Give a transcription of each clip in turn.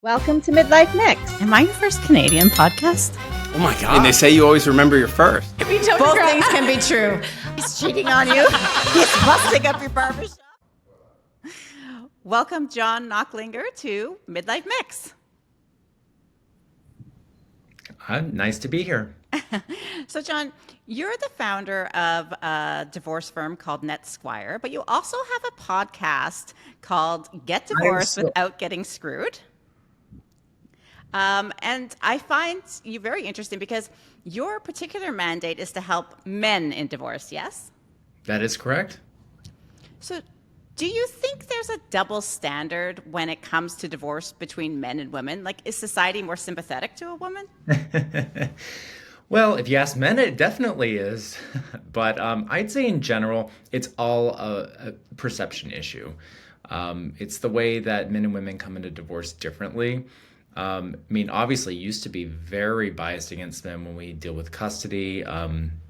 Welcome to Midlife Mix. Am I your first Canadian podcast? Oh my God. And they say you always remember your first. Both things can be true. He's cheating on you. He's busting up your barbershop. Welcome, John Nachlinger, to Midlife Mix. Nice to be here. So, John, you're the founder of a divorce firm called NetSquire, but you also have a podcast called Get Divorced Without Getting Screwed. And I find you very interesting because your particular mandate is to help men in divorce, yes? That is correct. So do you think there's a double standard when it comes to divorce between men and women? Like, is society more sympathetic to a woman? Well, if you ask men, it definitely is. But I'd say in general, it's all a perception issue. It's the way that men and women come into divorce differently. I mean, obviously, it used to be very biased against men when we deal with custody.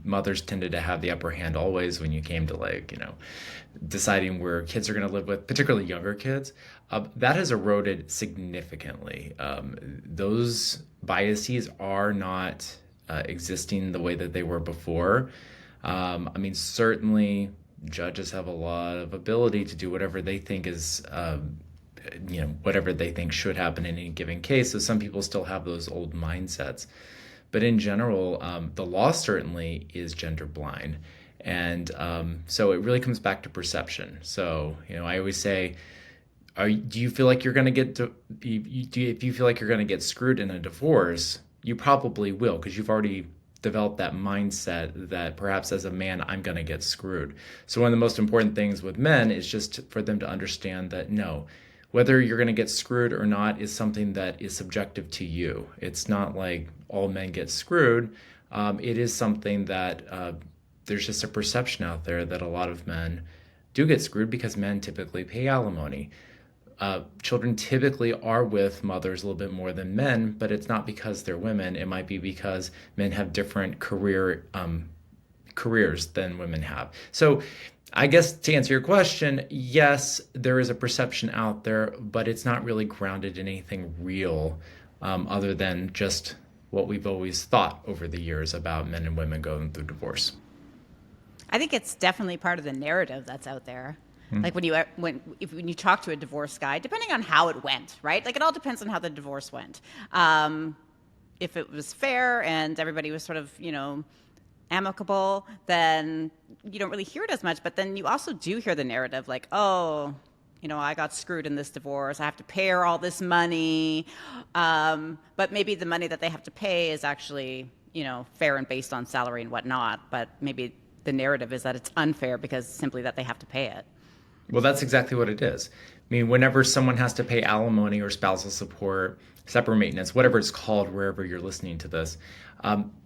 Mothers tended to have the upper hand always when you came to deciding where kids are going to live with, particularly younger kids. That has eroded significantly. Those biases are not existing the way that they were before. I mean, certainly judges have a lot of ability to do whatever they think is whatever they think should happen in any given case. So some people still have those old mindsets. But in general, the law certainly is gender blind. And so it really comes back to perception. So, I always say, do you feel like you're going to get, if you feel like you're going to get screwed in a divorce, you probably will, because you've already developed that mindset that perhaps as a man, I'm going to get screwed. So one of the most important things with men is just for them to understand that no, whether you're going to get screwed or not is something that is subjective to you. It's not like all men get screwed. It is something that there's just a perception out there that a lot of men do get screwed because men typically pay alimony. Children typically are with mothers a little bit more than men, but it's not because they're women. It might be because men have different careers than women have. So I guess to answer your question, yes, there is a perception out there, but it's not really grounded in anything real other than just what we've always thought over the years about men and women going through divorce. I think it's definitely part of the narrative that's out there. Like when you talk to a divorce guy, depending on how it went, right? Like it all depends on how the divorce went. If it was fair and everybody was sort of, amicable, then you don't really hear it as much. But then you also do hear the narrative like, oh, I got screwed in this divorce. I have to pay her all this money. But maybe the money that they have to pay is actually, fair and based on salary and whatnot. But maybe the narrative is that it's unfair because simply that they have to pay it. Well, that's exactly what it is. I mean, whenever someone has to pay alimony or spousal support, separate maintenance, whatever it's called, wherever you're listening to this,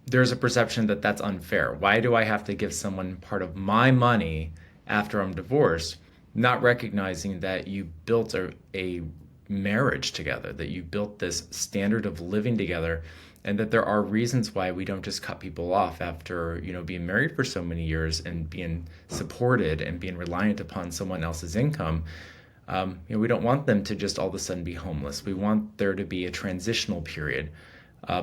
there's a perception that that's unfair. Why do I have to give someone part of my money after I'm divorced? Not recognizing that you built a marriage together, that you built this standard of living together, and that there are reasons why we don't just cut people off after, being married for so many years and being supported and being reliant upon someone else's income. We don't want them to just all of a sudden be homeless. We want there to be a transitional period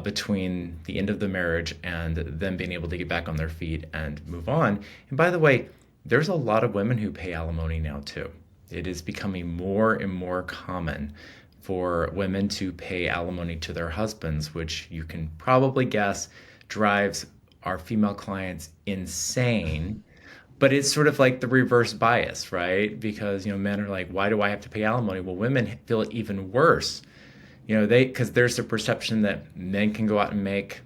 between the end of the marriage and them being able to get back on their feet and move on. And by the way, there's a lot of women who pay alimony now too. It is becoming more and more common for women to pay alimony to their husbands, which you can probably guess drives our female clients insane. But it's sort of like the reverse bias, right? Because, men are like, why do I have to pay alimony? Well, women feel it even worse. Because there's a perception that men can go out and make,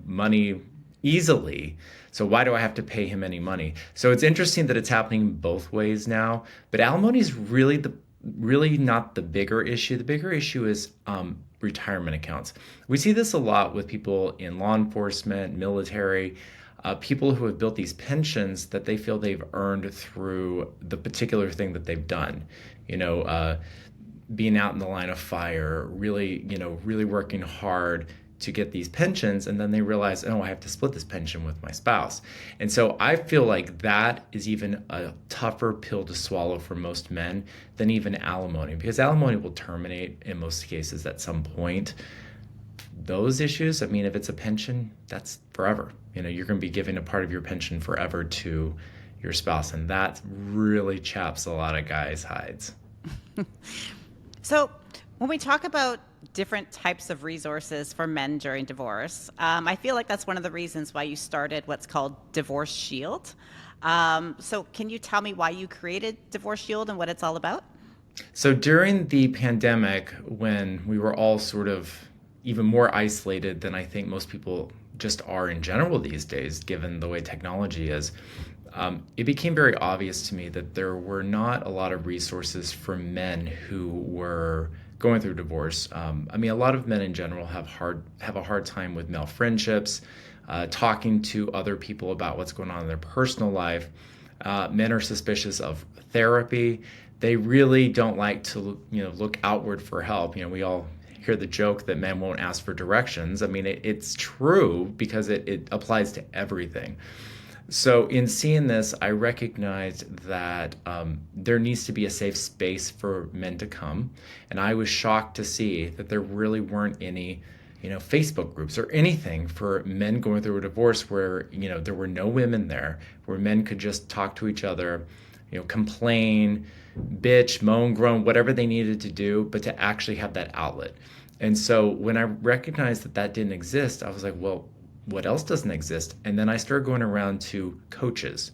money easily. So why do I have to pay him any money? So it's interesting that it's happening both ways now. But alimony is really not the bigger issue. The bigger issue is retirement accounts. We see this a lot with people in law enforcement, military, people who have built these pensions that they feel they've earned through the particular thing that they've done. Being out in the line of fire, really working hard to get these pensions, and then they realize, oh, I have to split this pension with my spouse. And so I feel like that is even a tougher pill to swallow for most men than even alimony, because alimony will terminate in most cases at some point. Those issues, I mean, if it's a pension, that's forever. You're going to be giving a part of your pension forever to your spouse, and that really chaps a lot of guys' hides. So when we talk about different types of resources for men during divorce, I feel like that's one of the reasons why you started what's called Divorce Shield. So can you tell me why you created Divorce Shield and what it's all about? So during the pandemic, when we were all sort of even more isolated than I think most people just are in general these days, given the way technology is, it became very obvious to me that there were not a lot of resources for men who were going through divorce. I mean, a lot of men in general have a hard time with male friendships, talking to other people about what's going on in their personal life. Men are suspicious of therapy. They really don't like to, look outward for help. We all hear the joke that men won't ask for directions. I mean, it's true because it applies to everything. So in seeing this, I recognized that there needs to be a safe space for men to come. And I was shocked to see that there really weren't any, Facebook groups or anything for men going through a divorce where, there were no women there, where men could just talk to each other, complain, bitch, moan, groan, whatever they needed to do, but to actually have that outlet. And so when I recognized that didn't exist, I was like, well, what else doesn't exist? And then I started going around to coaches,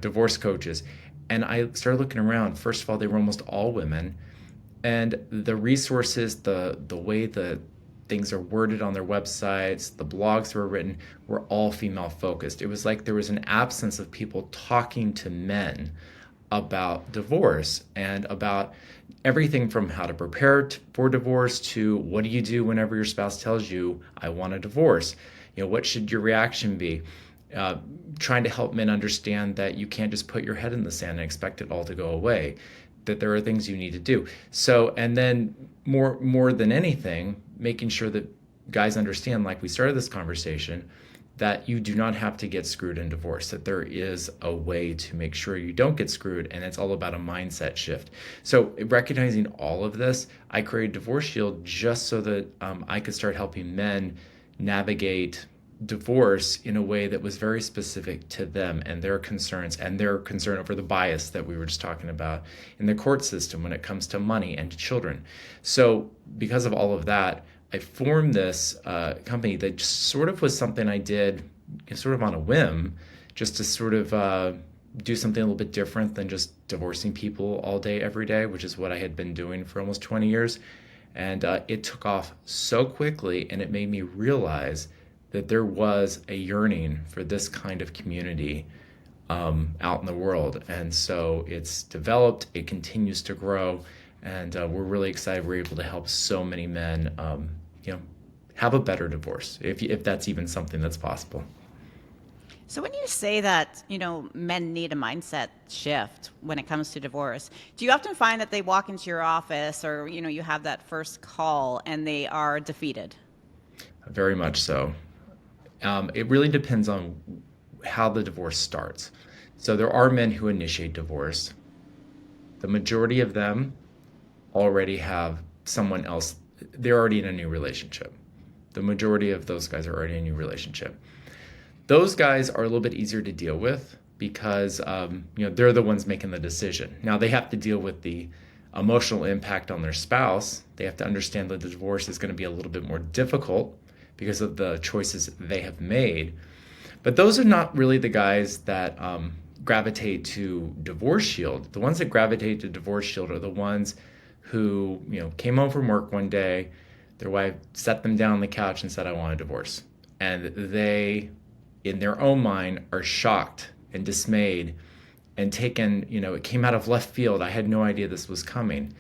divorce coaches. And I started looking around. First of all, they were almost all women. And the resources, the way the things are worded on their websites, the blogs that were written, were all female focused. It was like there was an absence of people talking to men about divorce and about everything from how to prepare for divorce to what do you do whenever your spouse tells you, I want a divorce? What should your reaction be? Trying to help men understand that you can't just put your head in the sand and expect it all to go away, that there are things you need to do. So, and then more than anything, making sure that guys understand, like we started this conversation, that you do not have to get screwed in divorce, that there is a way to make sure you don't get screwed, and it's all about a mindset shift. So recognizing all of this, I created Divorce Shield just so that I could start helping men navigate divorce in a way that was very specific to them and their concerns and their concern over the bias that we were just talking about in the court system when it comes to money and children. So because of all of that, I formed this company that just sort of was something I did sort of on a whim, just to sort of do something a little bit different than just divorcing people all day, every day, which is what I had been doing for almost 20 years. And it took off so quickly, and it made me realize that there was a yearning for this kind of community out in the world. And so it's developed, it continues to grow, and we're really excited we're able to help so many men have a better divorce, if that's even something that's possible. So when you say that, men need a mindset shift when it comes to divorce, do you often find that they walk into your office or, you have that first call and they are defeated? Very much so. It really depends on how the divorce starts. So there are men who initiate divorce. The majority of them already have someone else. They're already in a new relationship. The majority of those guys are already in a new relationship. Those guys are a little bit easier to deal with because they're the ones making the decision. Now they have to deal with the emotional impact on their spouse. They have to understand that the divorce is going to be a little bit more difficult because of the choices they have made. But those are not really the guys that gravitate to Divorce Shield. The ones that gravitate to Divorce Shield are the ones who came home from work one day, their wife sat them down on the couch and said, I want a divorce. And they, in their own mind, are shocked and dismayed and taken, it came out of left field. I had no idea this was coming.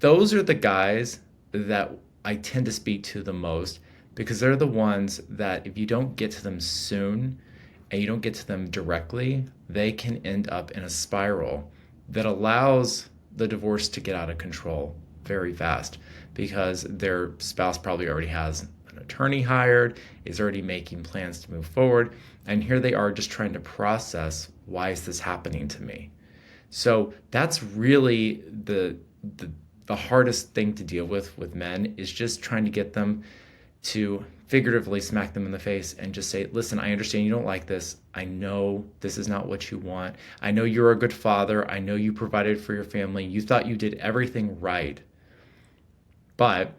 Those are the guys that I tend to speak to the most because they're the ones that if you don't get to them soon and you don't get to them directly, they can end up in a spiral that allows the divorce to get out of control very fast because their spouse probably already has an attorney hired, is already making plans to move forward. And here they are just trying to process, why is this happening to me? So that's really the hardest thing to deal with men, is just trying to get them to figuratively smack them in the face and just say, listen, I understand you don't like this. I know this is not what you want. I know you're a good father. I know you provided for your family. You thought you did everything right. But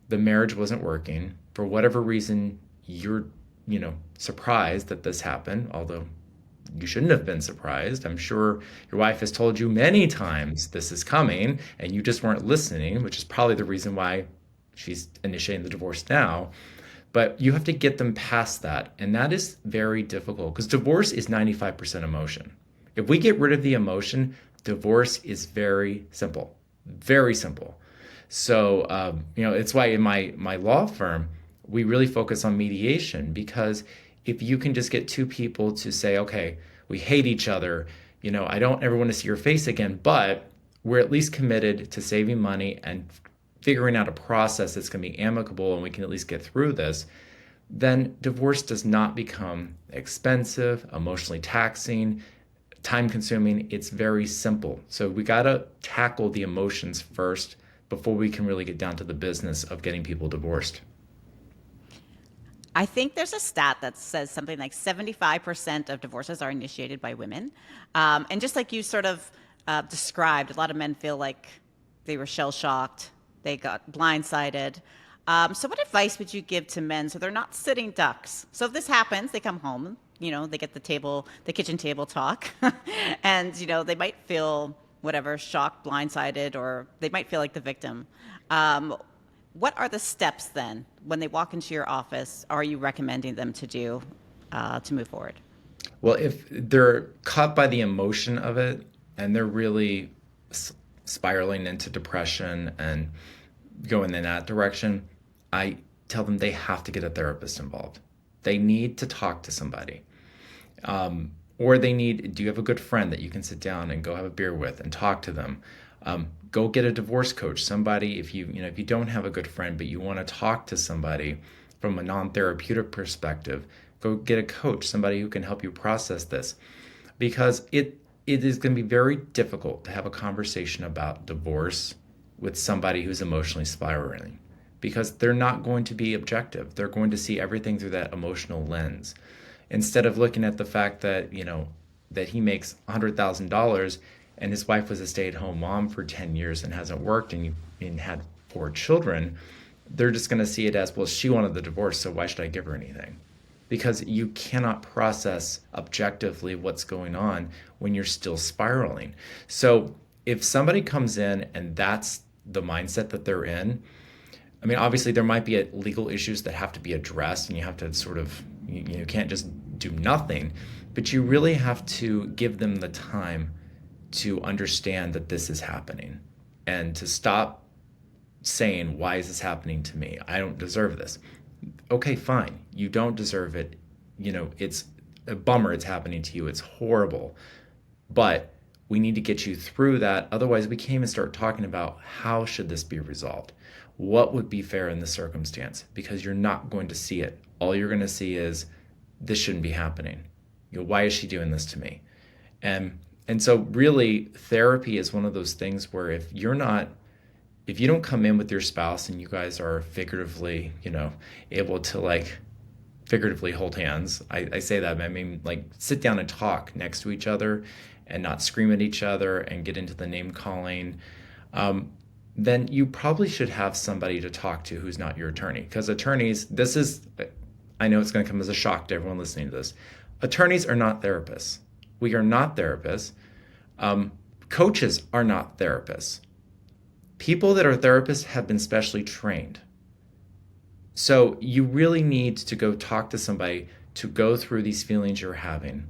the marriage wasn't working. For whatever reason, you're, surprised that this happened, although you shouldn't have been surprised. I'm sure your wife has told you many times this is coming and you just weren't listening, which is probably the reason why she's initiating the divorce now. But you have to get them past that. And that is very difficult because divorce is 95% emotion. If we get rid of the emotion, divorce is very simple, very simple. So, it's why in my law firm, we really focus on mediation, because if you can just get two people to say, okay, we hate each other, I don't ever want to see your face again, but we're at least committed to saving money and figuring out a process that's going to be amicable and we can at least get through this, then divorce does not become expensive, emotionally taxing, time consuming. It's very simple. So we got to tackle the emotions first before we can really get down to the business of getting people divorced. I think there's a stat that says something like 75% of divorces are initiated by women. And just like you sort of described, a lot of men feel like they were shell-shocked, they got blindsided. So what advice would you give to men so they're not sitting ducks? So if this happens, they come home, they get the kitchen table talk, and, they might feel shocked, blindsided, or they might feel like the victim. What are the steps then when they walk into your office are you recommending them to do to move forward? Well, if they're caught by the emotion of it and they're really spiraling into depression and going in that direction, I tell them they have to get a therapist involved. They need to talk to somebody. Or do you have a good friend that you can sit down and go have a beer with and talk to them? Go get a divorce coach, somebody, if you don't have a good friend, but you want to talk to somebody from a non-therapeutic perspective, go get a coach, somebody who can help you process this, because it is going to be very difficult to have a conversation about divorce with somebody who's emotionally spiraling, because they're not going to be objective. They're going to see everything through that emotional lens. Instead of looking at the fact that, that he makes $100,000 and his wife was a stay-at-home mom for 10 years and hasn't worked and had 4 children, they're just going to see it as, well, she wanted the divorce, so why should I give her anything? Because you cannot process objectively what's going on when you're still spiraling. So if somebody comes in and that's the mindset that they're in, obviously there might be legal issues that have to be addressed, and you have to sort of, you can't just do nothing, but you really have to give them the time to understand that this is happening and to stop saying, why is this happening to me? I don't deserve this. Okay, fine. You don't deserve it. It's a bummer it's happening to you. It's horrible. But we need to get you through that. Otherwise, we can't even start talking about how should this be resolved? What would be fair in this circumstance? Because you're not going to see it. All you're going to see is, this shouldn't be happening. Why is she doing this to me? And so really, therapy is one of those things where if you don't come in with your spouse and you guys are figuratively, able to figuratively hold hands. I say that, sit down and talk next to each other and not scream at each other and get into the name calling. Then you probably should have somebody to talk to who's not your attorney. Because attorneys, I know it's going to come as a shock to everyone listening to this. Attorneys are not therapists. We are not therapists. Coaches are not therapists. People that are therapists have been specially trained. So you really need to go talk to somebody to go through these feelings you're having.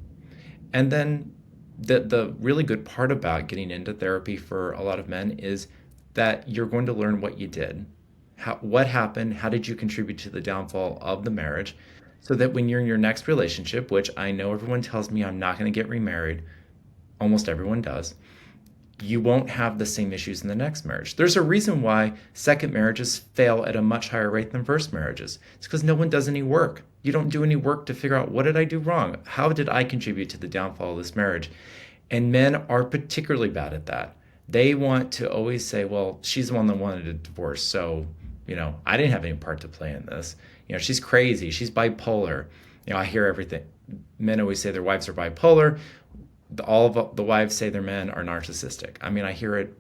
And then the really good part about getting into therapy for a lot of men is that you're going to learn what you did, what happened, how did you contribute to the downfall of the marriage, so that when you're in your next relationship, which I know everyone tells me I'm not going to get remarried, almost everyone does, you won't have the same issues in the next marriage. There's a reason why second marriages fail at a much higher rate than first marriages. It's because no one does any work. You don't do any work to figure out, what did I do wrong? How did I contribute to the downfall of this marriage? And men are particularly bad at that. They want to always say, well, she's the one that wanted a divorce, so, I didn't have any part to play in this. She's crazy. She's bipolar. I hear everything. Men always say their wives are bipolar. All of the wives say their men are narcissistic. I hear it.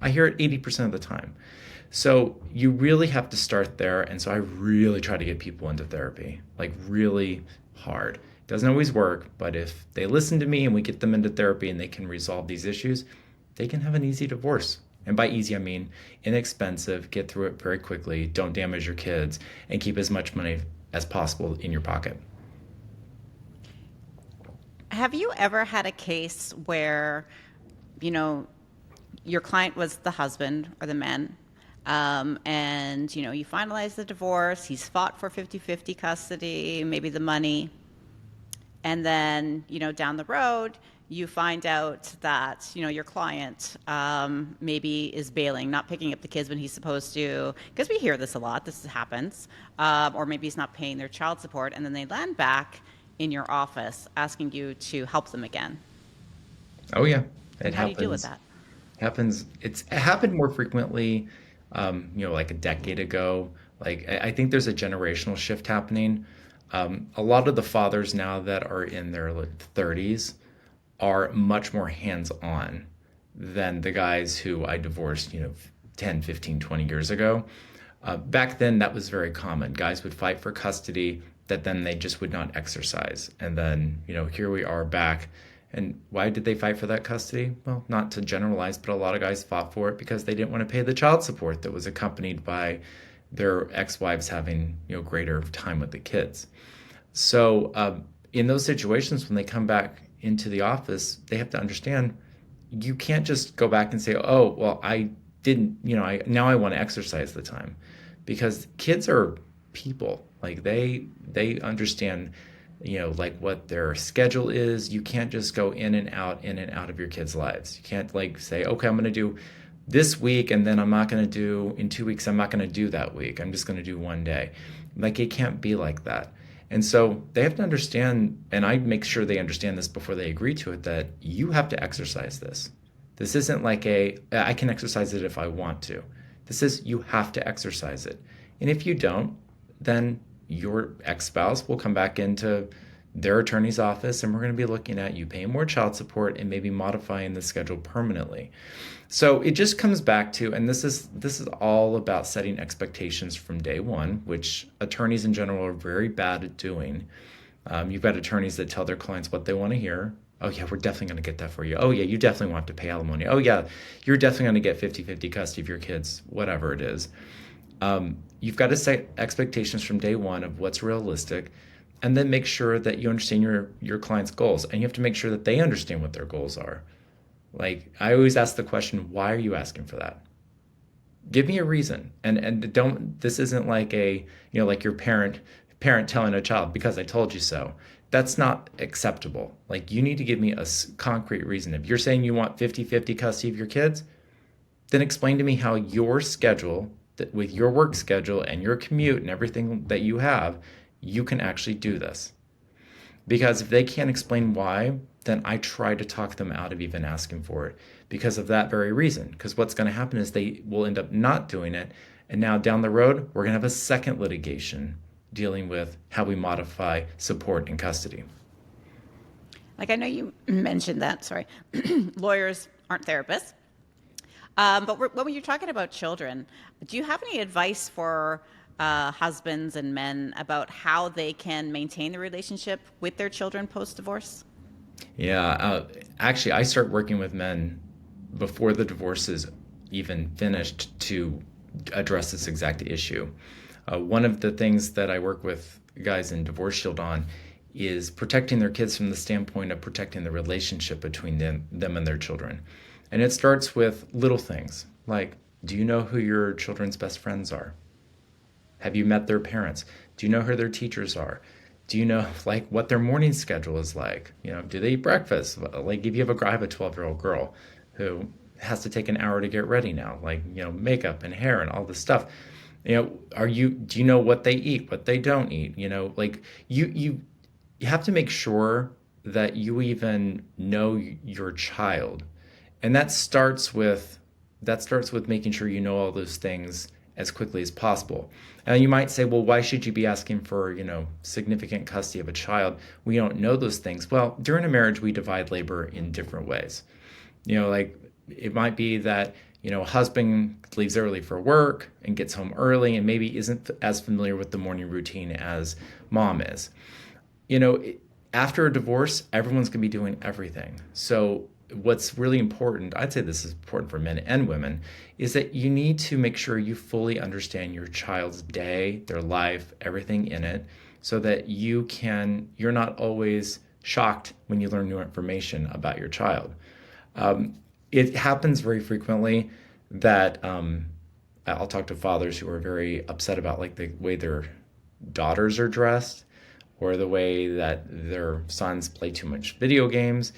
I hear it 80% of the time. So you really have to start there. And so I really try to get people into therapy, like really hard. It doesn't always work, but if they listen to me and we get them into therapy and they can resolve these issues, they can have an easy divorce. And by easy, I mean inexpensive, get through it very quickly, don't damage your kids, and keep as much money as possible in your pocket. Have you ever had a case where, your client was the husband or the man, and, you finalize the divorce, he's fought for 50-50 custody, maybe the money, and then, down the road, you find out that, your client maybe is bailing, not picking up the kids when he's supposed to, because we hear this a lot, this happens, or maybe he's not paying their child support, and then they land back in your office asking you to help them again. Oh yeah, How do you deal with that? It happened more frequently, like a decade ago. Like I think there's a generational shift happening. A lot of the fathers now that are in their 30s are much more hands-on than the guys who I divorced, 10, 15, 20 years ago. Back then, that was very common. Guys would fight for custody that then they just would not exercise. And then, here we are back. And why did they fight for that custody? Well, not to generalize, but a lot of guys fought for it because they didn't want to pay the child support that was accompanied by their ex-wives having, greater time with the kids. So in those situations, when they come back into the office, they have to understand you can't just go back and say, oh, well, I didn't, now I want to exercise the time, because kids are people. Like they understand, like what their schedule is. You can't just go in and out of your kids' lives. You can't like say, okay, I'm going to do this week, and then I'm not going to do in 2 weeks. I'm not going to do that week. I'm just going to do one day. Like it can't be like that. And so they have to understand, and I make sure they understand this before they agree to it, that you have to exercise this. This isn't like I can exercise it if I want to. This is, you have to exercise it. And if you don't, then your ex-spouse will come back into their attorney's office, and we're going to be looking at you paying more child support and maybe modifying the schedule permanently. So it just comes back to, and this is all about setting expectations from day one, which attorneys in general are very bad at doing. You've got attorneys that tell their clients what they want to hear. Oh yeah, we're definitely going to get that for you. Oh yeah, you definitely want to pay alimony. Oh yeah, you're definitely going to get 50-50 custody of your kids, whatever it is. You've got to set expectations from day one of what's realistic, and then make sure that you understand your client's goals, and you have to make sure that they understand what their goals are. Like I always ask the question, why are you asking for that? Give me a reason, and don't. This isn't like like your parent telling a child because I told you so. That's not acceptable. Like you need to give me a concrete reason. If you're saying you want 50-50 custody of your kids, then explain to me how your schedule, with your work schedule and your commute and everything that you have, you can actually do this. Because if they can't explain why, then I try to talk them out of even asking for it because of that very reason. Because what's going to happen is they will end up not doing it. And now down the road, we're going to have a second litigation dealing with how we modify support and custody. Like I know you mentioned that, lawyers aren't therapists. But when you're talking about children, do you have any advice for husbands and men about how they can maintain the relationship with their children post-divorce? Yeah, actually, I start working with men before the divorce is even finished to address this exact issue. One of the things that I work with guys in Divorce Shield on is protecting their kids from the standpoint of protecting the relationship between them and their children. And it starts with little things like, do you know who your children's best friends are? Have you met their parents? Do you know who their teachers are? Do you know like what their morning schedule is like? Do they eat breakfast? Like if you have I have a 12-year-old girl who has to take an hour to get ready now, like, makeup and hair and all this stuff. Do you know what they eat, what they don't eat? Like you have to make sure that you even know your child. And that starts with making sure you know all those things as quickly as possible. And you might say, well, why should you be asking for, significant custody of a child? We don't know those things. Well, during a marriage, we divide labor in different ways. Like it might be that, a husband leaves early for work and gets home early and maybe isn't as familiar with the morning routine as mom is. After a divorce, everyone's going to be doing everything. So what's really important, I'd say this is important for men and women, is that you need to make sure you fully understand your child's day, their life, everything in it, so that you're not always shocked when you learn new information about your child. It happens very frequently that I'll talk to fathers who are very upset about like the way their daughters are dressed or the way that their sons play too much video games.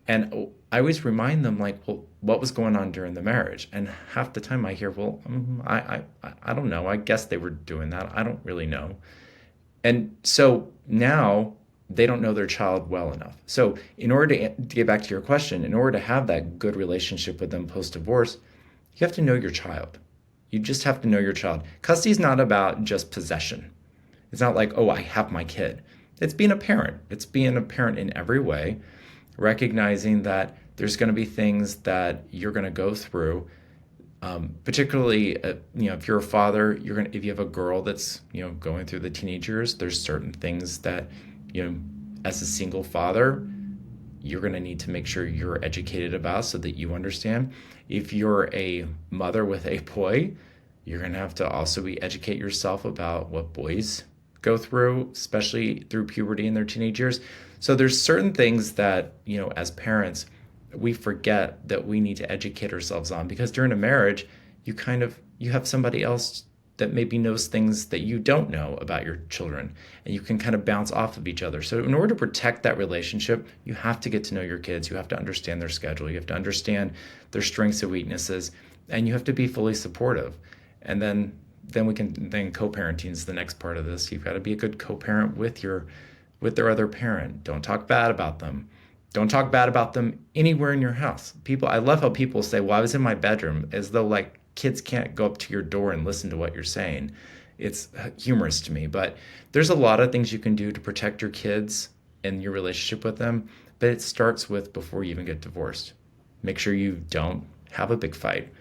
And I always remind them, like, well, what was going on during the marriage? And half the time I hear, well, I don't know. I guess they were doing that. I don't really know. And so now they don't know their child well enough. So in order to get back to your question, in order to have that good relationship with them post-divorce, you have to know your child. You just have to know your child. Custody is not about just possession. It's not like, oh, I have my kid. It's being a parent. It's being a parent in every way, recognizing that there's going to be things that you're going to go through. Particularly, if you're a father, if you have a girl that's, going through the teenage years, there's certain things that, as a single father, you're going to need to make sure you're educated about so that you understand. If you're a mother with a boy, you're going to have to also educate yourself about what boys go through, especially through puberty in their teenage years. So there's certain things that, as parents, we forget that we need to educate ourselves on, because during a marriage, you have somebody else that maybe knows things that you don't know about your children, and you can kind of bounce off of each other. So in order to protect that relationship, you have to get to know your kids. You have to understand their schedule. You have to understand their strengths and weaknesses, and you have to be fully supportive. And then co-parenting is the next part of this. You've got to be a good co-parent with their other parent. Don't talk bad about them. Don't talk bad about them anywhere in your house. I love how people say, well, I was in my bedroom, as though like kids can't go up to your door and listen to what you're saying. It's humorous to me, but there's a lot of things you can do to protect your kids and your relationship with them, but it starts with before you even get divorced. Make sure you don't have a big fight.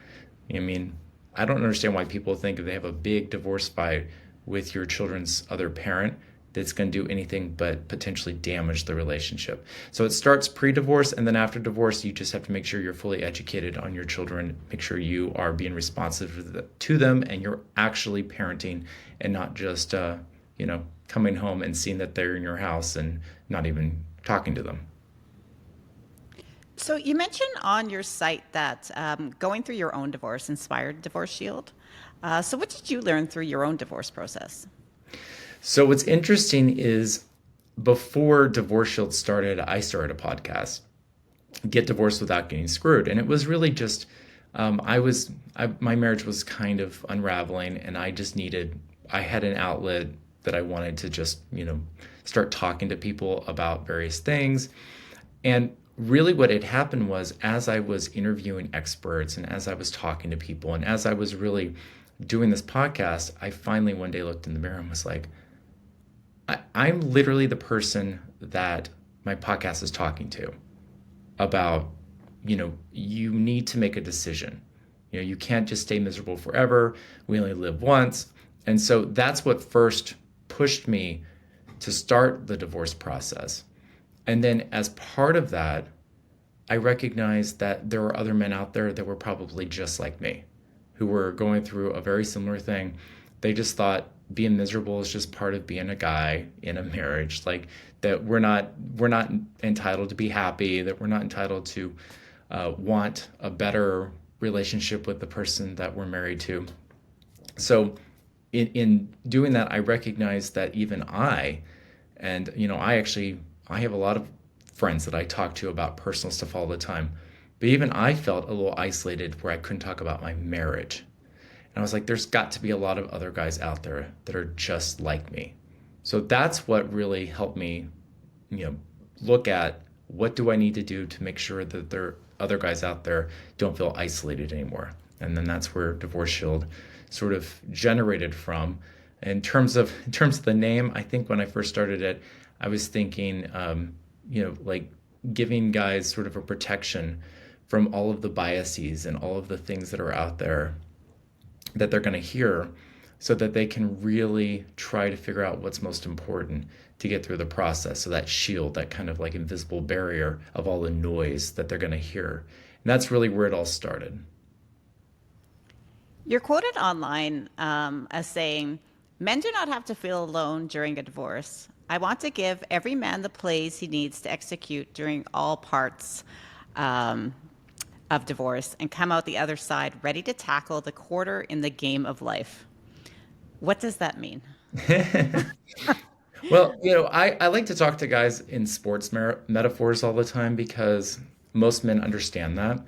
I don't understand why people think if they have a big divorce fight with your children's other parent, that's going to do anything but potentially damage the relationship. So it starts pre-divorce, and then after divorce, you just have to make sure you're fully educated on your children, make sure you are being responsive to them, and you're actually parenting and not just, coming home and seeing that they're in your house and not even talking to them. So you mentioned on your site that going through your own divorce inspired Divorce Shield. So what did you learn through your own divorce process? So what's interesting is before Divorce Shield started, I started a podcast, Get Divorced Without Getting Screwed. And it was really just, my marriage was kind of unraveling, and I had an outlet that I wanted to just, start talking to people about various things. And really what had happened was, as I was interviewing experts and as I was talking to people and as I was really doing this podcast, I finally one day looked in the mirror and was like, I'm literally the person that my podcast is talking to about, you need to make a decision. You can't just stay miserable forever. We only live once. And so that's what first pushed me to start the divorce process. And then as part of that, I recognized that there were other men out there that were probably just like me, who were going through a very similar thing. They just thought being miserable is just part of being a guy in a marriage, like that we're not entitled to be happy, that we're not entitled to want a better relationship with the person that we're married to. So in doing that, I recognized that even I have a lot of friends that I talk to about personal stuff all the time. But even I felt a little isolated where I couldn't talk about my marriage. And I was like, there's got to be a lot of other guys out there that are just like me. So that's what really helped me, look at what do I need to do to make sure that there are other guys out there don't feel isolated anymore. And then that's where Divorce Shield sort of generated from. In terms of the name, I think when I first started it, I was thinking, like giving guys sort of a protection from all of the biases and all of the things that are out there that they're going to hear, so that they can really try to figure out what's most important to get through the process. So that shield, that kind of like invisible barrier of all the noise that they're going to hear. And that's really where it all started. You're quoted online as saying, "Men do not have to feel alone during a divorce. I want to give every man the plays he needs to execute during all parts of divorce and come out the other side ready to tackle the quarter in the game of life." What does that mean? Well, I like to talk to guys in sports metaphors all the time because most men understand that.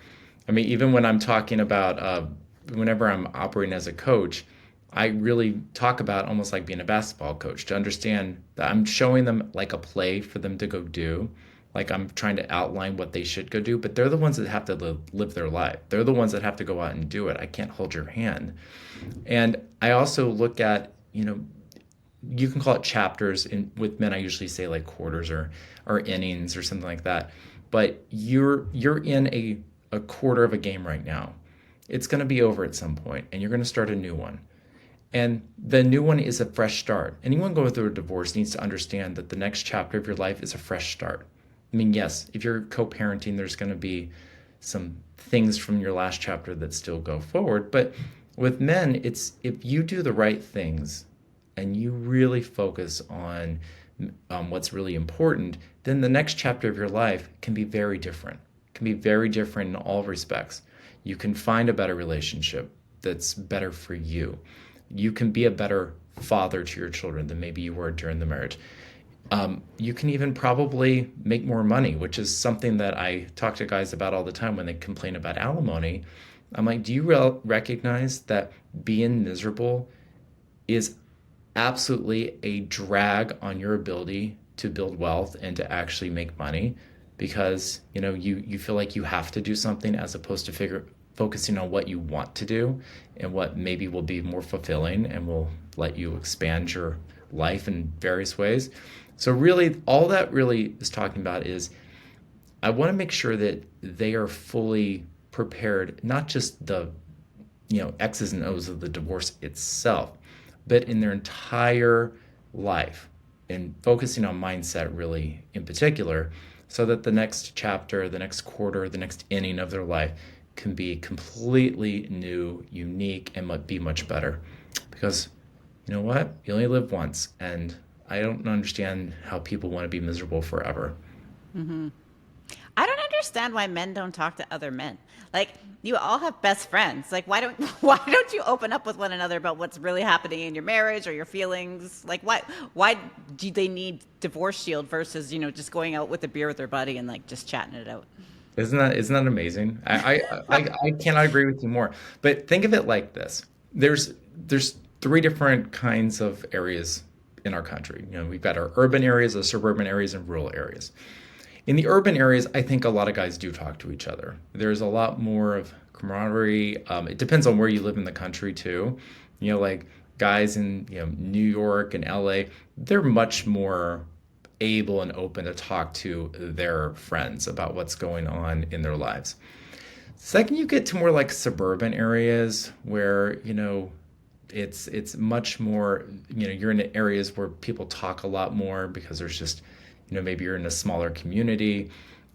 I mean, even when I'm talking about, whenever I'm operating as a coach, I really talk about almost like being a basketball coach, to understand that I'm showing them like a play for them to go do. Like I'm trying to outline what they should go do, but they're the ones that have to live their life. They're the ones that have to go out and do it. I can't hold your hand. And I also look at, you can call it chapters. With men, I usually say like quarters or innings or something like that. But you're in a quarter of a game right now. It's going to be over at some point, and you're going to start a new one. And the new one is a fresh start. Anyone going through a divorce needs to understand that the next chapter of your life is a fresh start. I mean, yes, if you're co-parenting, there's going to be some things from your last chapter that still go forward. But with men, it's if you do the right things and you really focus on what's really important, then the next chapter of your life can be very different. It can be very different in all respects. You can find a better relationship that's better for you. You can be a better father to your children than maybe you were during the marriage. You can even probably make more money, which is something that I talk to guys about all the time when they complain about alimony. I'm like, do you recognize that being miserable is absolutely a drag on your ability to build wealth and to actually make money? Because, you feel like you have to do something as opposed to focusing on what you want to do and what maybe will be more fulfilling and will let you expand your life in various ways. So really, all that really is talking about is I want to make sure that they are fully prepared, not just the X's and O's of the divorce itself, but in their entire life, and focusing on mindset really in particular, so that the next chapter, the next quarter, the next inning of their life can be completely new, unique, and be much better. Because you know what? You only live once, and I don't understand how people want to be miserable forever. Mm-hmm. I don't understand why men don't talk to other men. Like, you all have best friends. Like, why don't you open up with one another about what's really happening in your marriage or your feelings? Like, why do they need Divorce Shield versus just going out with a beer with their buddy and like just chatting it out? Isn't that amazing? I cannot agree with you more. But think of it like this: there's three different kinds of areas in our country. We've got our urban areas, the suburban areas, and rural areas. In the urban areas, I think a lot of guys do talk to each other. There's a lot more of camaraderie. It depends on where you live in the country too. Like guys in New York and LA, they're much more able and open to talk to their friends about what's going on in their lives. Second, you get to more like suburban areas where it's much more, you're in areas where people talk a lot more because there's just, maybe you're in a smaller community.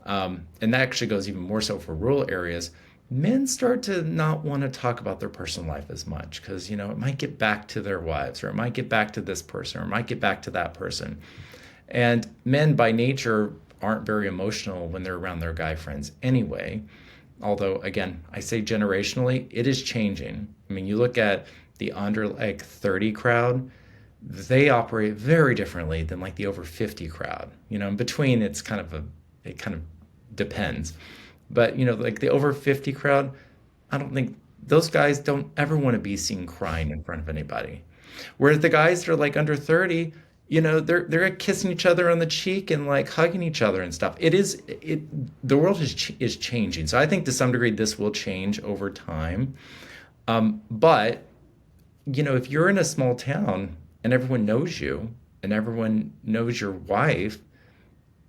And that actually goes even more so for rural areas. Men start to not want to talk about their personal life as much because, it might get back to their wives, or it might get back to this person, or it might get back to that person. And men by nature aren't very emotional when they're around their guy friends anyway. Although, again, I say generationally, it is changing. I mean, you look at the under 30 crowd, they operate very differently than like the over 50 crowd. In between, it kind of depends. But, like the over 50 crowd, I don't think those guys don't ever want to be seen crying in front of anybody. Whereas the guys that are like under 30, they're kissing each other on the cheek and like hugging each other and stuff. The world is changing. So I think to some degree this will change over time. But if you're in a small town and everyone knows you and everyone knows your wife,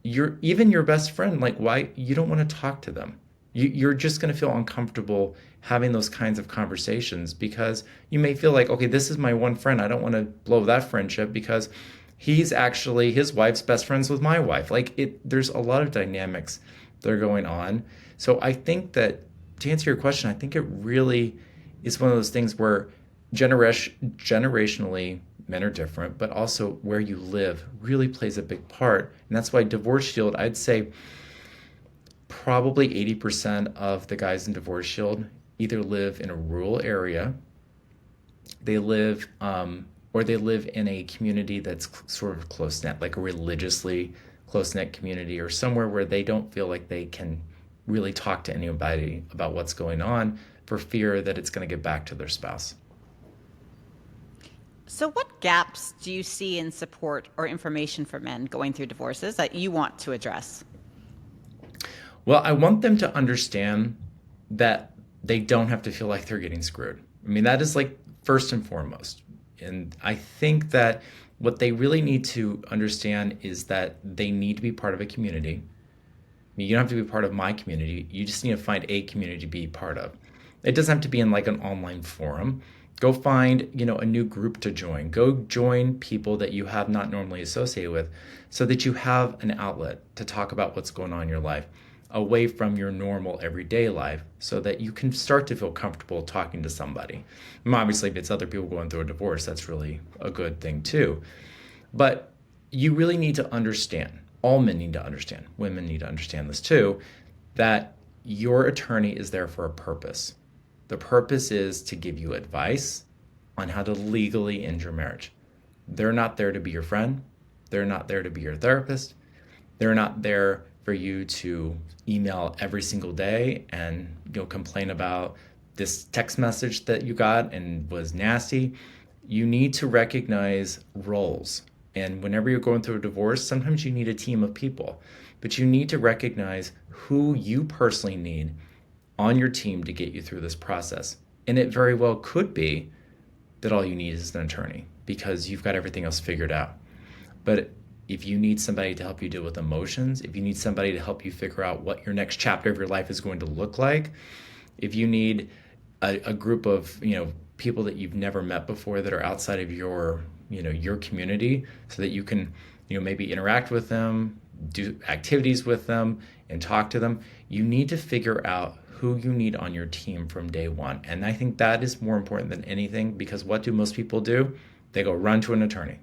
even your best friend, like why you don't want to talk to them. You're just going to feel uncomfortable having those kinds of conversations because you may feel like, okay, this is my one friend. I don't want to blow that friendship because his wife's best friends with my wife. There's a lot of dynamics that are going on. So I think that to answer your question, I think it really is one of those things where generationally men are different, but also where you live really plays a big part. And that's why Divorce Shield, I'd say probably 80% of the guys in Divorce Shield either live in a rural area, they live or they live in a community that's sort of close-knit, like a religiously close-knit community, or somewhere where they don't feel like they can really talk to anybody about what's going on for fear that it's going to get back to their spouse. So what gaps do you see in support or information for men going through divorces that you want to address? Well, I want them to understand that they don't have to feel like they're getting screwed. I mean, that is like first and foremost. And I think that what they really need to understand is that they need to be part of a community. I mean, you don't have to be part of my community. You just need to find a community to be part of. It doesn't have to be in like an online forum. Go find, a new group to join. Go join people that you have not normally associated with so that you have an outlet to talk about what's going on in your life away from your normal everyday life so that you can start to feel comfortable talking to somebody. And obviously, if it's other people going through a divorce, that's really a good thing too. But you really need to understand, all men need to understand, women need to understand this too, that your attorney is there for a purpose. The purpose is to give you advice on how to legally end your marriage. They're not there to be your friend. They're not there to be your therapist. They're not there for you to email every single day and complain about this text message that you got and was nasty. You need to recognize roles. And whenever you're going through a divorce, sometimes you need a team of people. But you need to recognize who you personally need on your team to get you through this process. And it very well could be that all you need is an attorney because you've got everything else figured out. But if you need somebody to help you deal with emotions, if you need somebody to help you figure out what your next chapter of your life is going to look like, if you need a group of people that you've never met before that are outside of your community so that you can maybe interact with them, do activities with them and talk to them, you need to figure out who you need on your team from day one. And I think that is more important than anything because what do most people do? They go run to an attorney.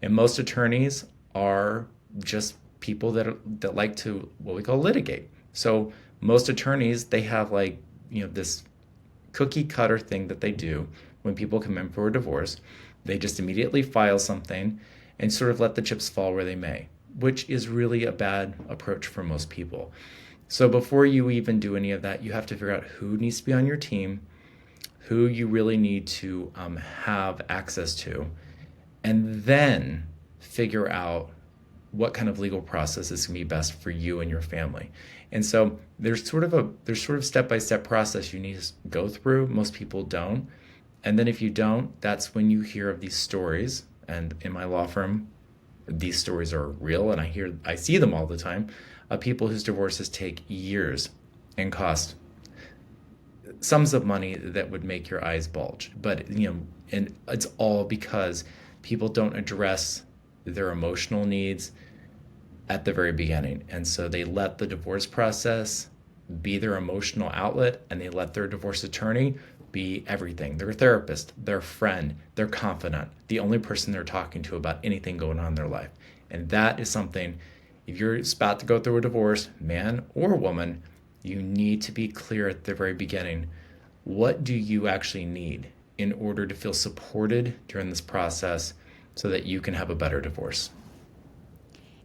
And most attorneys are just people that like to what we call litigate. So most attorneys, they have this cookie cutter thing that they do when people come in for a divorce. They just immediately file something and sort of let the chips fall where they may, which is really a bad approach for most people. So before you even do any of that, you have to figure out who needs to be on your team, who you really need to have access to, and then figure out what kind of legal process is going to be best for you and your family. And so there's sort of step-by-step process you need to go through. Most people don't. And then if you don't, that's when you hear of these stories. And in my law firm, these stories are real, and I see them all the time, of people whose divorces take years and cost sums of money that would make your eyes bulge. But and it's all because people don't address their emotional needs at the very beginning. And so they let the divorce process be their emotional outlet, and they let their divorce attorney be everything. Their therapist, their friend, their confidant, the only person they're talking to about anything going on in their life. And that is something, if you're about to go through a divorce, man or woman, you need to be clear at the very beginning. What do you actually need in order to feel supported during this process so that you can have a better divorce?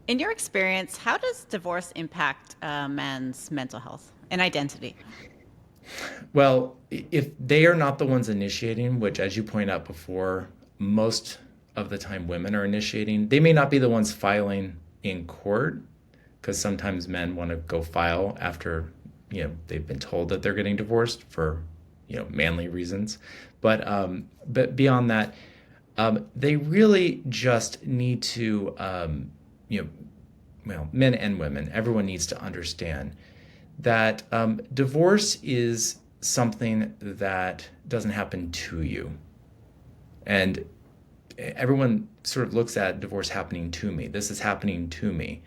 In your experience, how does divorce impact men's mental health and identity? Well, if they are not the ones initiating, which, as you point out before, most of the time women are initiating, they may not be the ones filing in court, because sometimes men want to go file after, they've been told that they're getting divorced for, manly reasons. But beyond that, they really just need to, men and women, everyone needs to understand that divorce is something that doesn't happen to you. And everyone sort of looks at divorce happening to me. This is happening to me.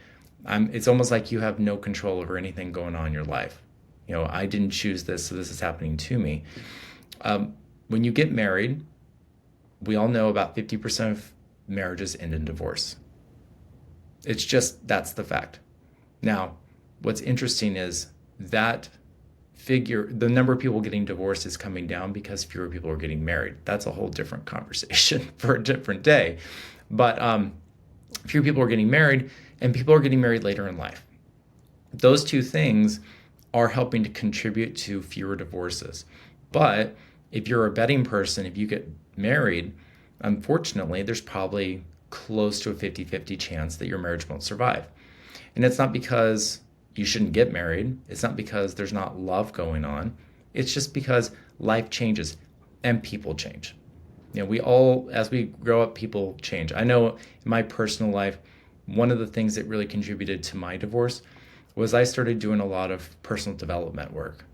It's almost like you have no control over anything going on in your life. I didn't choose this, so this is happening to me. When you get married, we all know about 50% of marriages end in divorce. It's just, that's the fact. Now, what's interesting is that figure, the number of people getting divorced is coming down because fewer people are getting married. That's a whole different conversation for a different day. But fewer people are getting married, and people are getting married later in life. Those two things are helping to contribute to fewer divorces. But if you're a betting person, if you get married, unfortunately, there's probably close to a 50-50 chance that your marriage won't survive. And it's not because you shouldn't get married. It's not because there's not love going on. It's just because life changes and people change. We all, as we grow up, people change. I know in my personal life, one of the things that really contributed to my divorce was I started doing a lot of personal development work,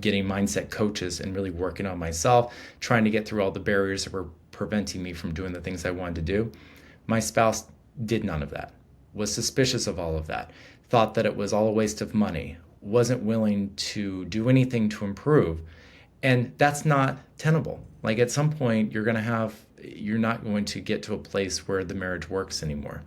getting mindset coaches and really working on myself, trying to get through all the barriers that were preventing me from doing the things I wanted to do. My spouse did none of that, was suspicious of all of that, thought that it was all a waste of money, wasn't willing to do anything to improve. And that's not tenable. Like at some point, you're not going to get to a place where the marriage works anymore.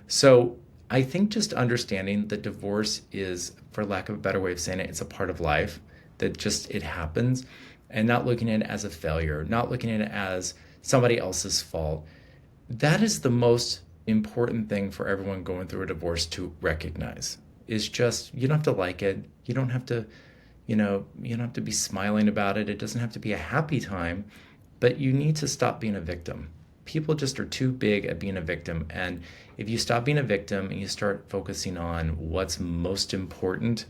So I think just understanding that divorce is, for lack of a better way of saying it, it's a part of life, that just it happens, and not looking at it as a failure, not looking at it as somebody else's fault. That is the most important thing for everyone going through a divorce to recognize. Is just, you don't have to like it. You don't have to, you don't have to be smiling about it. It doesn't have to be a happy time, but you need to stop being a victim. People just are too big at being a victim. And if you stop being a victim and you start focusing on what's most important,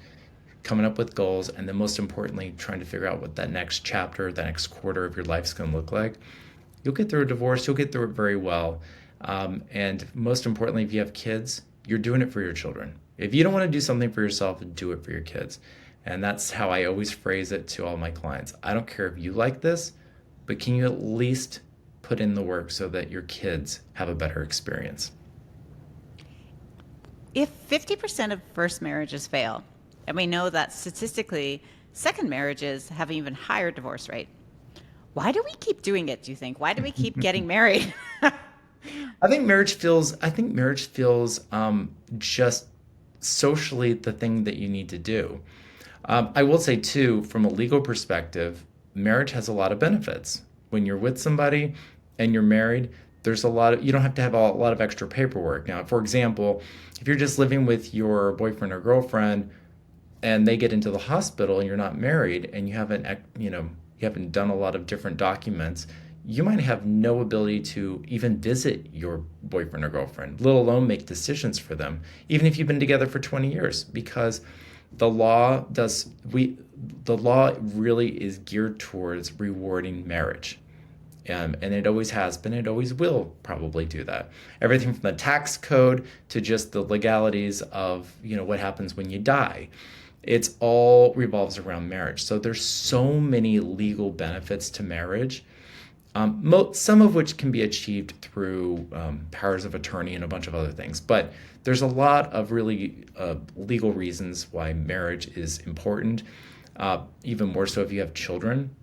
coming up with goals, and then most importantly, trying to figure out what that next chapter, that next quarter of your life is going to look like, you'll get through a divorce. You'll get through it very well. And most importantly, if you have kids, you're doing it for your children. If you don't want to do something for yourself, do it for your kids. And that's how I always phrase it to all my clients. I don't care if you like this, but can you at least put in the work so that your kids have a better experience? If 50% of first marriages fail, and we know that statistically, second marriages have an even higher divorce rate, why do we keep doing it, do you think? Why do we keep getting married? I think marriage feels just socially the thing that you need to do. I will say too, from a legal perspective, marriage has a lot of benefits. When you're with somebody and you're married, you don't have to have a lot of extra paperwork. Now, for example, if you're just living with your boyfriend or girlfriend and they get into the hospital and you're not married and you haven't done a lot of different documents, you might have no ability to even visit your boyfriend or girlfriend, let alone make decisions for them, even if you've been together for 20 years, because the law really is geared towards rewarding marriage. And it always has been, it always will probably do that. Everything from the tax code to just the legalities of, what happens when you die. It's all revolves around marriage. So there's so many legal benefits to marriage, some of which can be achieved through powers of attorney and a bunch of other things. But there's a lot of really legal reasons why marriage is important, even more so if you have children,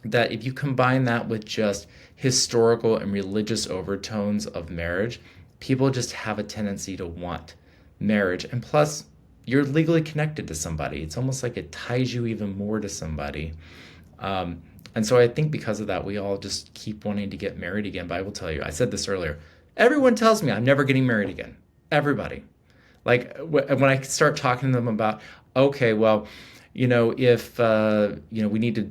that if you combine that with just historical and religious overtones of marriage, people just have a tendency to want marriage. And plus, you're legally connected to somebody. It's almost like it ties you even more to somebody. And so I think because of that, we all just keep wanting to get married again. But I will tell you, I said this earlier, everyone tells me I'm never getting married again. Everybody. Like when I start talking to them about, okay, well, if we need to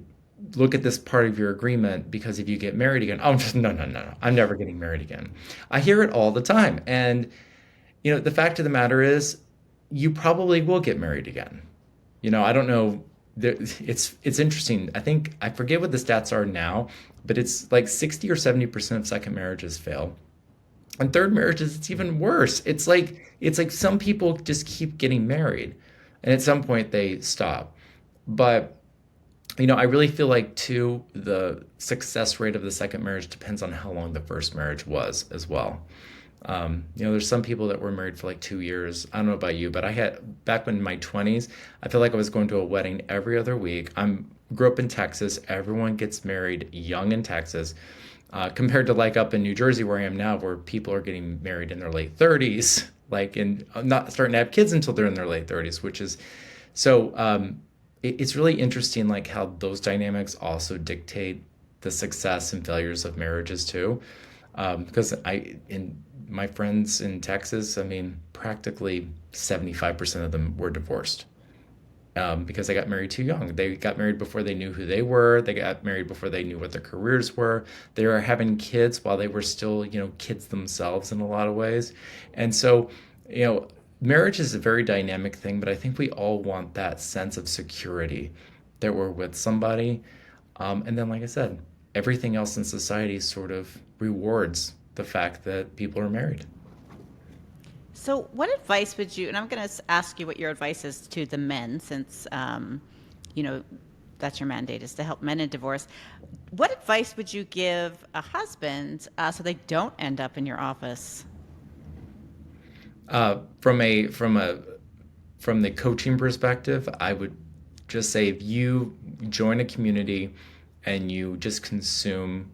look at this part of your agreement because if you get married again, oh, just no, no, no, no, I'm never getting married again. I hear it all the time, and the fact of the matter is, you probably will get married again. I don't know. It's interesting. I forget what the stats are now, but it's like 60 or 70% of second marriages fail. And third marriages, it's even worse. It's like some people just keep getting married, and at some point they stop. But I really feel like too the success rate of the second marriage depends on how long the first marriage was as well. There's some people that were married for like 2 years. I don't know about you, but I had back in my 20s, I feel like I was going to a wedding every other week. Grew up in Texas. Everyone gets married young in Texas, compared to like up in New Jersey where I am now, where people are getting married in their late 30s, like and not starting to have kids until they're in their late 30s, which is so. It's really interesting, like how those dynamics also dictate the success and failures of marriages too. Because in my friends in Texas, I mean, practically 75% of them were divorced because they got married too young. They got married before they knew who they were. They got married before they knew what their careers were. They were having kids while they were still, kids themselves in a lot of ways. And so, marriage is a very dynamic thing, but I think we all want that sense of security that we're with somebody. And then, like I said, everything else in society sort of rewards the fact that people are married. So what advice would you, and I'm going to ask you what your advice is to the men, since, that's your mandate, is to help men in divorce. What advice would you give a husband so they don't end up in your office? From the coaching perspective, I would just say if you join a community and you just consume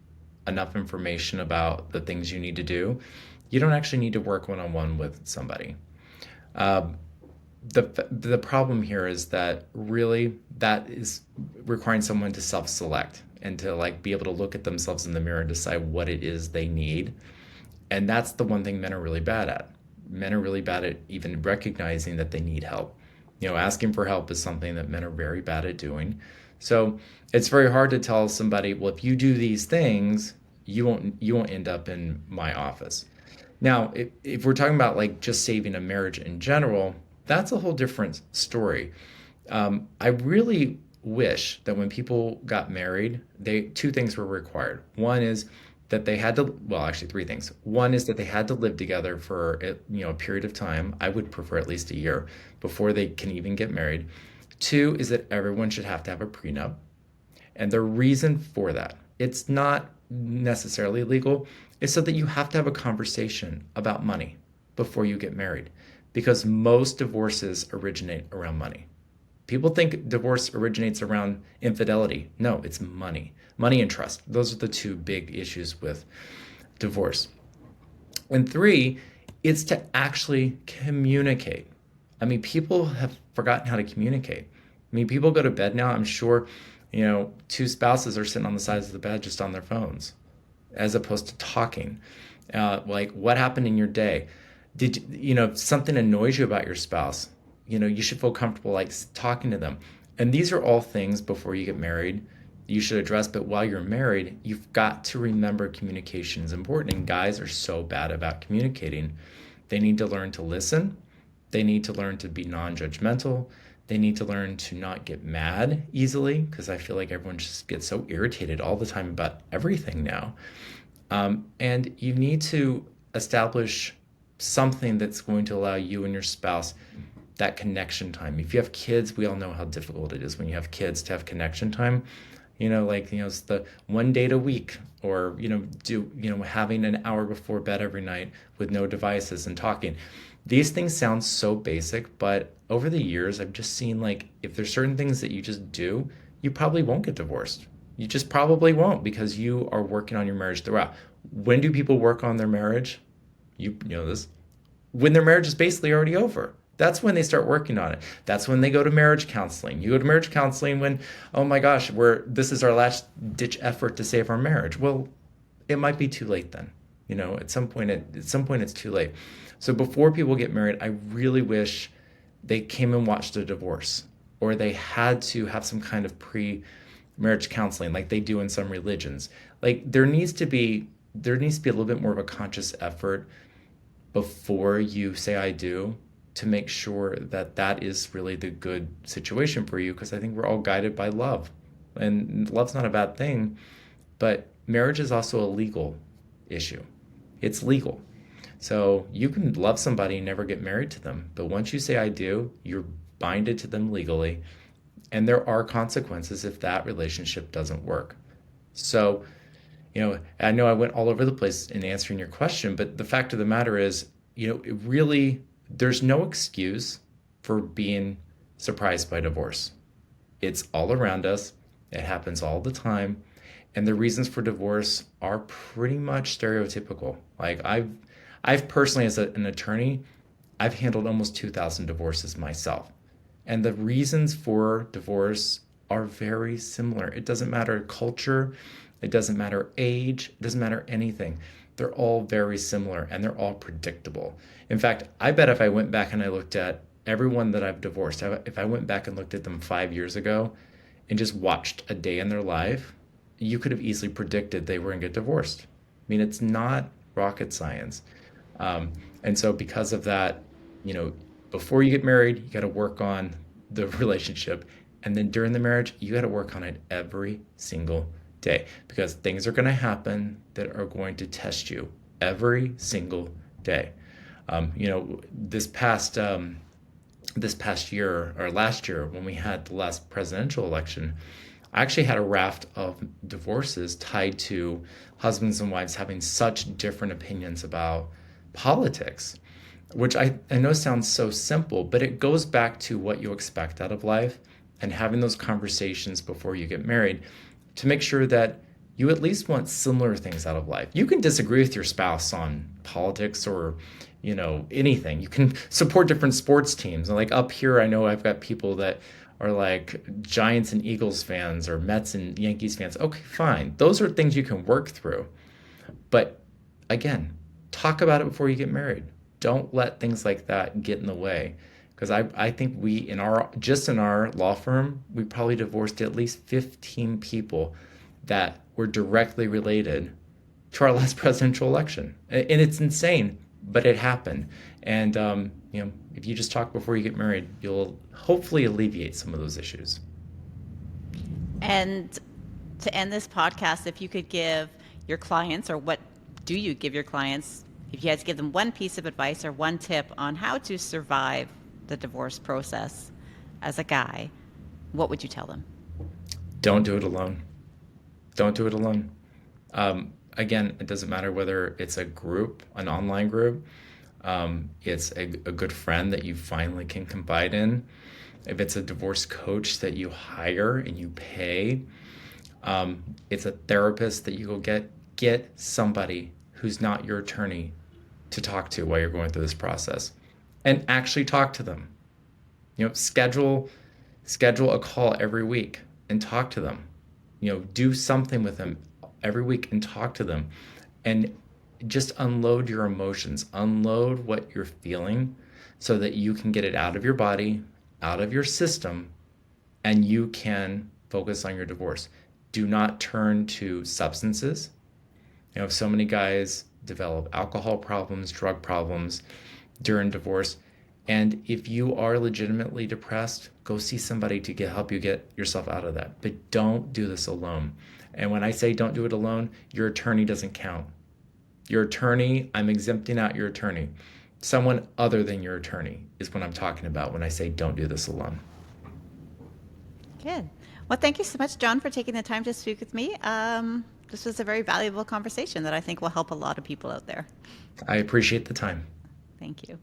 enough information about the things you need to do, you don't actually need to work one-on-one with somebody. The problem here is that really that is requiring someone to self-select and to like be able to look at themselves in the mirror and decide what it is they need. And that's the one thing men are really bad at. Men are really bad at even recognizing that they need help. Asking for help is something that men are very bad at doing. So it's very hard to tell somebody, well, if you do these things, you won't end up in my office. Now, if we're talking about like just saving a marriage in general, that's a whole different story. I really wish that when people got married, two things were required. One is that they had to, well, actually three things. One is that they had to live together for a period of time. I would prefer at least a year before they can even get married. Two is that everyone should have to have a prenup. And the reason for that, it's not necessarily legal, is so that you have to have a conversation about money before you get married, because most divorces originate around money. People think divorce originates around infidelity. No, it's money. Money and trust. Those are the two big issues with divorce. And three, it's to actually communicate. I mean, people have forgotten how to communicate. I mean, people go to bed now, I'm sure, two spouses are sitting on the sides of the bed just on their phones, as opposed to talking. Like, what happened in your day? If something annoys you about your spouse, you should feel comfortable like talking to them. And these are all things before you get married you should address, but while you're married, you've got to remember communication is important. And guys are so bad about communicating. They need to learn to listen. They need to learn to be non-judgmental. They need to learn to not get mad easily, because I feel like everyone just gets so irritated all the time about everything now. And you need to establish something that's going to allow you and your spouse that connection time. If you have kids, we all know how difficult it is when you have kids to have connection time. It's the one date a week, or, having an hour before bed every night with no devices and talking. These things sound so basic, but over the years, I've just seen like, if there's certain things that you just do, you probably won't get divorced. You just probably won't, because you are working on your marriage throughout. When do people work on their marriage? You know this. When their marriage is basically already over. That's when they start working on it. That's when they go to marriage counseling. You go to marriage counseling when, oh my gosh, this is our last ditch effort to save our marriage. Well, it might be too late then. At some point, it's too late. So before people get married, I really wish they came and watched a divorce, or they had to have some kind of pre-marriage counseling like they do in some religions. Like there needs to be a little bit more of a conscious effort before you say I do, to make sure that that is really the good situation for you, because I think we're all guided by love. And love's not a bad thing, but marriage is also a legal issue. It's legal. So you can love somebody and never get married to them, but once you say I do, you're binded to them legally, and there are consequences if that relationship doesn't work. So, I know I went all over the place in answering your question, but the fact of the matter is, there's no excuse for being surprised by divorce. It's all around us. It happens all the time. And the reasons for divorce are pretty much stereotypical. Like I've personally, as an attorney, I've handled almost 2,000 divorces myself. And the reasons for divorce are very similar. It doesn't matter culture. It doesn't matter age. It doesn't matter anything. They're all very similar, and they're all predictable. In fact, I bet if I went back and I looked at everyone that I've divorced, if I went back and looked at them 5 years ago and just watched a day in their life, you could have easily predicted they were going to get divorced. I mean, it's not rocket science. And so because of that, before you get married, you got to work on the relationship. And then during the marriage, you got to work on it every single day, because things are going to happen that are going to test you every single day. This past year, or last year, when we had the last presidential election, I actually had a raft of divorces tied to husbands and wives having such different opinions about politics, which I know sounds so simple, but it goes back to what you expect out of life and having those conversations before you get married to make sure that you at least want similar things out of life. You can disagree with your spouse on politics or, anything. You can support different sports teams. And like up here, I know I've got people that are like Giants and Eagles fans or Mets and Yankees fans. Okay, fine. Those are things you can work through. But again, talk about it before you get married. Don't let things like that get in the way. Because I think in our law firm, we probably divorced at least 15 people that were directly related to our last presidential election. And it's insane, but it happened. And, if you just talk before you get married, you'll hopefully alleviate some of those issues. And to end this podcast, if you could give your clients, or what do you give your clients, if you had to give them one piece of advice or one tip on how to survive the divorce process as a guy, what would you tell them? Don't do it alone. Don't do it alone. Again, it doesn't matter whether it's a group, an online group, it's a good friend that you finally can confide in. If it's a divorce coach that you hire and you pay, it's a therapist that you go get somebody who's not your attorney to talk to while you're going through this process. And actually talk to them. Schedule a call every week and talk to them. Do something with them every week and talk to them. And just unload your emotions. Unload what you're feeling so that you can get it out of your body, out of your system, and you can focus on your divorce. Do not turn to substances. So many guys develop alcohol problems, drug problems during divorce. And if you are legitimately depressed, go see somebody to help you get yourself out of that. But don't do this alone. And when I say don't do it alone, your attorney doesn't count. Your attorney, I'm exempting out your attorney. Someone other than your attorney is what I'm talking about when I say don't do this alone. Good. Well, thank you so much, John, for taking the time to speak with me. This was a very valuable conversation that I think will help a lot of people out there. I appreciate the time. Thank you.